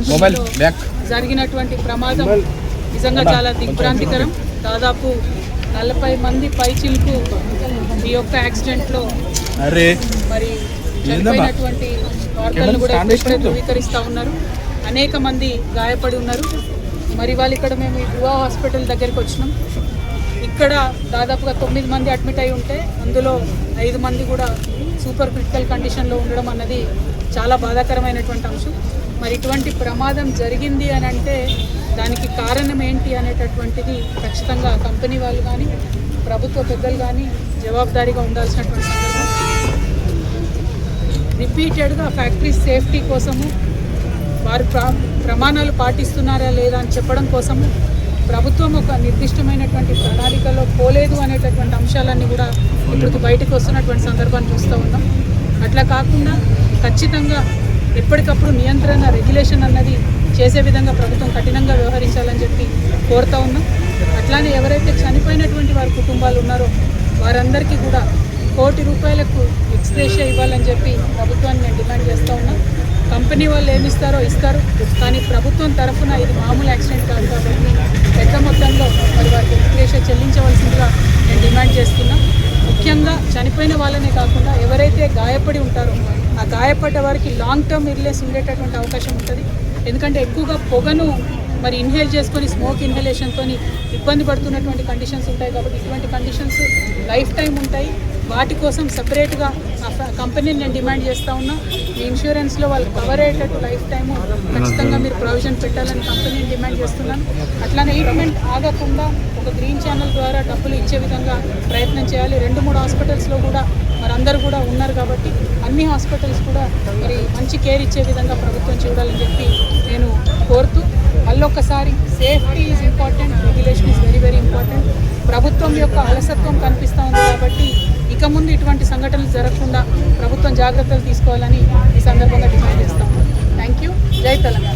కంపెనీలో జరిగినటువంటి ప్రమాదం నిజంగా చాలా దిగ్భ్రాంతికరం. దాదాపు 40 మంది పైచిలకు ఈ యొక్క యాక్సిడెంట్లో మరి చనిపోయినటువంటి వార్తలను కూడా ఇప్పుడే ధృవీకరిస్తూ ఉన్నారు. అనేక మంది గాయపడి ఉన్నారు. మరి వాళ్ళు ఇక్కడ మేము యువ హాస్పిటల్ దగ్గరికి వచ్చినాం. ఇక్కడ దాదాపుగా 9 మంది అడ్మిట్ అయి ఉంటే అందులో 5 మంది కూడా సూపర్ క్రిటికల్ కండిషన్లో ఉండడం అన్నది చాలా బాధాకరమైనటువంటి అంశం. మరి ఇటువంటి ప్రమాదం జరిగింది అని అంటే దానికి కారణం ఏంటి అనేటటువంటిది ఖచ్చితంగా కంపెనీ వాళ్ళు కానీ ప్రభుత్వ పెద్దలు కానీ జవాబుదారీగా ఉండాల్సినటువంటి సందర్భం. రిపీటెడ్గా ఫ్యాక్టరీ సేఫ్టీ కోసము వారు ప్రమాణాలు పాటిస్తున్నారా లేదా అని చెప్పడం కోసము ప్రభుత్వం ఒక నిర్దిష్టమైనటువంటి ప్రణాళికలో పోలేదు అనేటటువంటి అంశాలన్నీ కూడా ఇప్పటికి బయటకు వస్తున్నటువంటి సందర్భాన్ని చూస్తూ ఉన్నాం. అట్లా కాకుండా ఖచ్చితంగా ఎప్పటికప్పుడు నియంత్రణ రెగ్యులేషన్ అన్నది చేసే విధంగా ప్రభుత్వం కఠినంగా వ్యవహరించాలని చెప్పి కోరుతూ ఉన్నాం. అట్లానే ఎవరైతే చనిపోయినటువంటి వారి కుటుంబాలు ఉన్నారో వారందరికీ కూడా ₹1 కోటి ఎక్స్‌గ్రేషియా ఇవ్వాలని చెప్పి ప్రభుత్వాన్ని నేను డిమాండ్ చేస్తూ ఉన్నా. కంపెనీ వాళ్ళు ఏమిస్తారో ఇస్తారు, కానీ ప్రభుత్వం తరఫున ఇది మామూలు యాక్సిడెంట్ కాదు కాబట్టి పెద్ద మొత్తంలో మరి వారికి ఎక్స్‌గ్రేషియా చెల్లించవలసిందిగా నేను డిమాండ్ చేస్తున్నా. ముఖ్యంగా చనిపోయిన వాళ్ళనే కాకుండా ఎవరైతే గాయపడి ఉంటారో ఆ గాయపడ్డ వారికి లాంగ్ టర్మ్ ఇల్నెస్ ఉండేటటువంటి అవకాశం ఉంటుంది. ఎందుకంటే ఎక్కువగా పొగను మరి ఇన్హేల్ చేసుకొని స్మోక్ ఇన్హలేషన్తో ఇబ్బంది పడుతున్నటువంటి కండిషన్స్ ఉంటాయి కాబట్టి ఇటువంటి కండిషన్స్ లైఫ్ టైం ఉంటాయి. వాటి కోసం సపరేట్గా కంపెనీని నేను డిమాండ్ చేస్తూ ఉన్నా. మీ ఇన్సూరెన్స్లో వాళ్ళు కవర్ అయ్యేటట్టు లైఫ్ టైము ఖచ్చితంగా మీరు ప్రొవిజన్ పెట్టాలని కంపెనీని డిమాండ్ చేస్తున్నాను. అట్లానే ట్రీట్మెంట్ ఆగకుండా ఒక గ్రీన్ ఛానల్ ద్వారా డబ్బులు ఇచ్చే విధంగా ప్రయత్నం చేయాలి. 2-3 హాస్పిటల్స్లో కూడా మరి అందరూ కూడా ఉన్నారు కాబట్టి అన్ని హాస్పిటల్స్ కూడా మరి మంచి కేర్ ఇచ్చే విధంగా ప్రభుత్వం చూడాలని చెప్పి నేను కోరుతూ మళ్ళొక్కసారి safety is important, regulation is very very important. ప్రభుత్వం యొక్క అలసత్వం కనిపిస్తూ ఉంది కాబట్టి ఇక ముందు ఇటువంటి సంఘటనలు జరగకుండా ప్రభుత్వం జాగ్రత్తలు తీసుకోవాలని ఈ సందర్భంగా డిమాండ్ చేస్తాము. Thank you. జై తెలంగాణ.